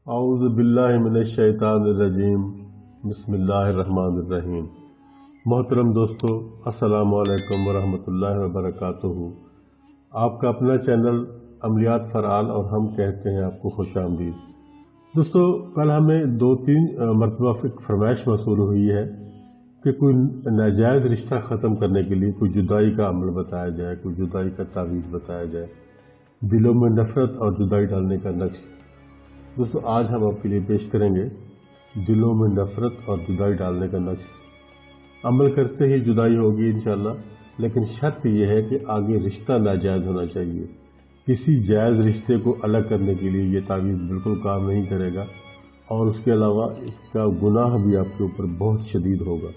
اعوذ باللہ من الشیطان الرجیم بسم اللہ الرحمن الرحیم۔ محترم دوستو، السلام علیکم ورحمۃ اللہ وبرکاتہ۔ آپ کا اپنا چینل عملیات فرعال اور ہم کہتے ہیں آپ کو خوش آمدید۔ دوستو، کل ہمیں 2-3 مرتبہ فرمائش موصول ہوئی ہے کہ کوئی ناجائز رشتہ ختم کرنے کے لیے کوئی جدائی کا عمل بتایا جائے، کوئی جدائی کا تعویذ بتایا جائے، دلوں میں نفرت اور جدائی ڈالنے کا نقش۔ دوستو، آج ہم آپ کے لیے پیش کریں گے دلوں میں نفرت اور جدائی ڈالنے کا نقش۔ عمل کرتے ہی جدائی ہوگی انشاءاللہ، لیکن شرط یہ ہے کہ آگے رشتہ ناجائز ہونا چاہیے۔ کسی جائز رشتے کو الگ کرنے کے لیے یہ تعویذ بالکل کام نہیں کرے گا، اور اس کے علاوہ اس کا گناہ بھی آپ کے اوپر بہت شدید ہوگا۔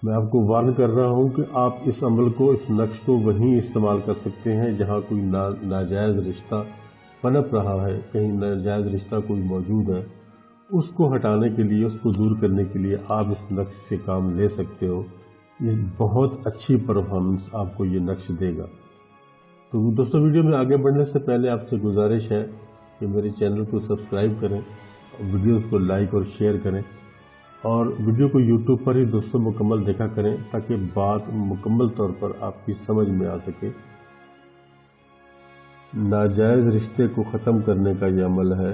میں آپ کو وارن کر رہا ہوں کہ آپ اس عمل کو، اس نقش کو وہیں استعمال کر سکتے ہیں جہاں کوئی ناجائز رشتہ پنپ رہا ہے، کہیں ناجائز رشتہ کوئی موجود ہے۔ اس کو ہٹانے کے لیے، اس کو دور کرنے کے لیے آپ اس نقش سے کام لے سکتے ہو۔ یہ بہت اچھی پرفارمنس آپ کو یہ نقش دے گا۔ تو دوستو، ویڈیو میں آگے بڑھنے سے پہلے آپ سے گزارش ہے کہ میرے چینل کو سبسکرائب کریں، ویڈیوز کو لائک اور شیئر کریں، اور ویڈیو کو یوٹیوب پر ہی دوستو مکمل دیکھا کریں تاکہ بات مکمل طور پر آپ کی سمجھ میں آ سکے۔ ناجائز رشتے کو ختم کرنے کا یہ عمل ہے۔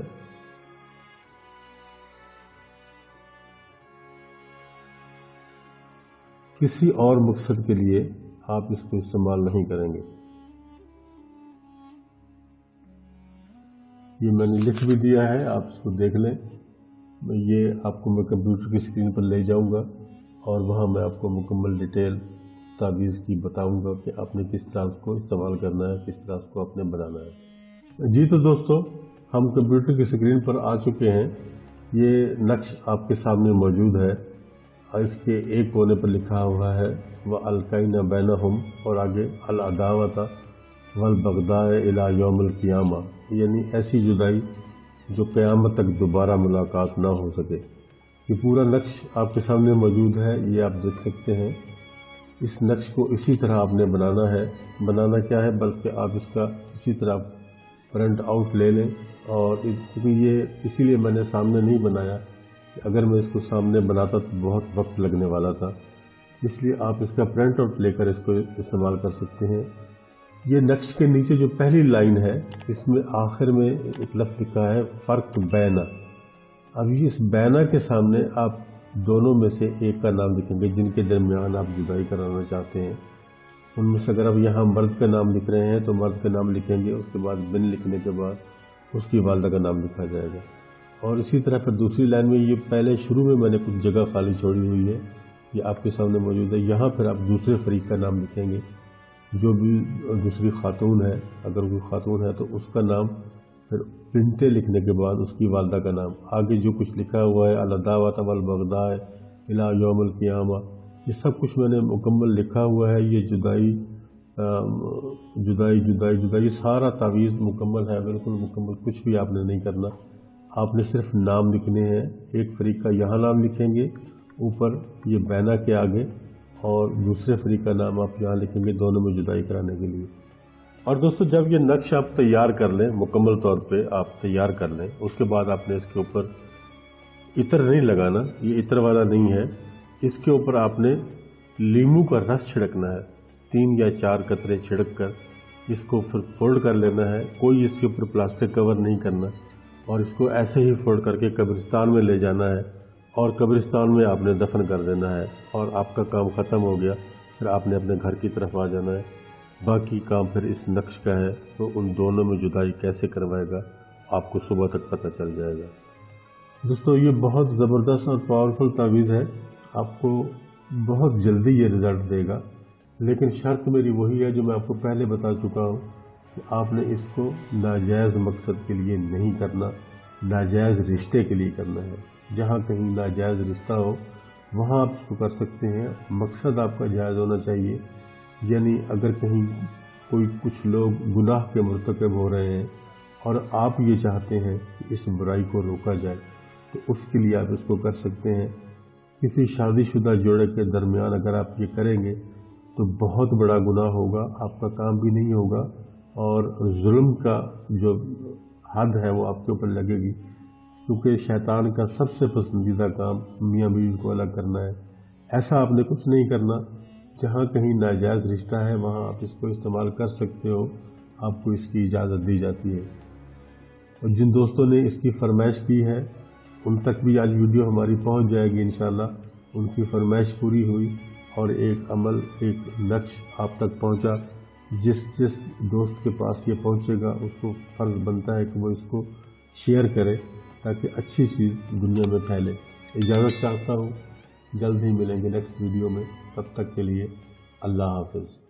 کسی اور مقصد کے لیے آپ اس کو استعمال نہیں کریں گے۔ یہ میں نے لکھ بھی دیا ہے، آپ اس کو دیکھ لیں۔ یہ آپ کو میں کمپیوٹر کی اسکرین پر لے جاؤں گا اور وہاں میں آپ کو مکمل ڈیٹیل تعویذ کی بتاؤں گا کہ آپ نے کس طرح اس کو استعمال کرنا ہے، کس طرح اس کو آپ نے بنانا ہے۔ جی تو دوستو، ہم کمپیوٹر کی اسکرین پر آ چکے ہیں۔ یہ نقش آپ کے سامنے موجود ہے۔ اس کے ایک کونے پر لکھا ہوا ہے وَأَلْقَيْنَا بَيْنَهُمْ، اور آگے الْعَدَاوَةَ وَالْبَغْضَاءَ إِلَى يَوْمِ الْقِيَامَةِ، یعنی ایسی جدائی جو قیامت تک دوبارہ ملاقات نہ ہو سکے۔ یہ پورا نقش آپ کے سامنے موجود ہے، یہ آپ دیکھ سکتے ہیں۔ اس نقش کو اسی طرح آپ نے بنانا ہے۔ بنانا کیا ہے، بلکہ آپ اس کا اسی طرح پرنٹ آؤٹ لے لیں، اور کیونکہ یہ اسی لیے میں نے سامنے نہیں بنایا، اگر میں اس کو سامنے بناتا تو بہت وقت لگنے والا تھا، اس لیے آپ اس کا پرنٹ آؤٹ لے کر اس کو استعمال کر سکتے ہیں۔ یہ نقش کے نیچے جو پہلی لائن ہے، اس میں آخر میں ایک لفظ لکھا ہے فرق بینا۔ اب اس بینا کے سامنے آپ دونوں میں سے ایک کا نام لکھیں گے جن کے درمیان آپ جدائی کرانا چاہتے ہیں۔ ان میں سے اگر آپ یہاں مرد کا نام لکھ رہے ہیں تو مرد کا نام لکھیں گے، اس کے بعد بن لکھنے کے بعد اس کی والدہ کا نام لکھا جائے گا۔ اور اسی طرح پھر دوسری لائن میں، یہ پہلے شروع میں میں نے کچھ جگہ خالی چھوڑی ہوئی ہے، یہ آپ کے سامنے موجود ہے۔ یہاں پھر آپ دوسرے فریق کا نام لکھیں گے، جو بھی دوسری خاتون ہے، اگر کوئی خاتون ہے تو اس کا نام، پھر بنتے لکھنے کے بعد اس کی والدہ کا نام، آگے جو کچھ لکھا ہوا ہے العداوۃ والبغضاء الی یوم القیامہ، یہ سب کچھ میں نے مکمل لکھا ہوا ہے۔ یہ جدائی جدائی جدائی جدائی، یہ سارا تعویذ مکمل ہے، بالکل مکمل، کچھ بھی آپ نے نہیں کرنا۔ آپ نے صرف نام لکھنے ہیں۔ ایک فریق کا یہاں نام لکھیں گے اوپر یہ بینا کے آگے، اور دوسرے فریق کا نام آپ یہاں لکھیں گے دونوں میں جدائی کرانے کے لیے۔ اور دوستو، جب یہ نقش آپ تیار کر لیں، مکمل طور پہ آپ تیار کر لیں، اس کے بعد آپ نے اس کے اوپر عطر نہیں لگانا، یہ عطر والا نہیں ہے۔ اس کے اوپر آپ نے لیموں کا رس چھڑکنا ہے، 3 یا 4 قطرے چھڑک کر اس کو پھر فولڈ کر لینا ہے۔ کوئی اس کے اوپر پلاسٹک کور نہیں کرنا، اور اس کو ایسے ہی فولڈ کر کے قبرستان میں لے جانا ہے، اور قبرستان میں آپ نے دفن کر دینا ہے، اور آپ کا کام ختم ہو گیا۔ پھر آپ نے اپنے گھر کی طرف آ جانا ہے۔ باقی کام پھر اس نقش کا ہے، تو ان دونوں میں جدائی کیسے کروائے گا آپ کو صبح تک پتہ چل جائے گا۔ دوستو، یہ بہت زبردست اور پاورفل تعویذ ہے، آپ کو بہت جلدی یہ رزلٹ دے گا، لیکن شرط میری وہی ہے جو میں آپ کو پہلے بتا چکا ہوں کہ آپ نے اس کو ناجائز مقصد کے لیے نہیں کرنا، ناجائز رشتے کے لیے کرنا ہے۔ جہاں کہیں ناجائز رشتہ ہو وہاں آپ اس کو کر سکتے ہیں، مقصد آپ کا جائز ہونا چاہیے۔ یعنی اگر کہیں کچھ لوگ گناہ کے مرتکب ہو رہے ہیں اور آپ یہ چاہتے ہیں کہ اس برائی کو روکا جائے، تو اس کے لیے آپ اس کو کر سکتے ہیں۔ کسی شادی شدہ جوڑے کے درمیان اگر آپ یہ کریں گے تو بہت بڑا گناہ ہوگا، آپ کا کام بھی نہیں ہوگا، اور ظلم کا جو حد ہے وہ آپ کے اوپر لگے گی۔ کیونکہ شیطان کا سب سے پسندیدہ کام میاں بیوی کو الگ کرنا ہے۔ ایسا آپ نے کچھ نہیں کرنا، جہاں کہیں ناجائز رشتہ ہے وہاں آپ اس کو استعمال کر سکتے ہو، آپ کو اس کی اجازت دی جاتی ہے۔ اور جن دوستوں نے اس کی فرمائش کی ہے ان تک بھی آج ویڈیو ہماری پہنچ جائے گی انشاءاللہ۔ ان کی فرمائش پوری ہوئی اور ایک عمل، ایک نقش آپ تک پہنچا۔ جس دوست کے پاس یہ پہنچے گا اس کو فرض بنتا ہے کہ وہ اس کو شیئر کرے تاکہ اچھی چیز دنیا میں پھیلے۔ اجازت چاہتا ہوں، جلد ہی ملیں گے نیکسٹ ویڈیو میں، تب تک کے لیے اللہ حافظ۔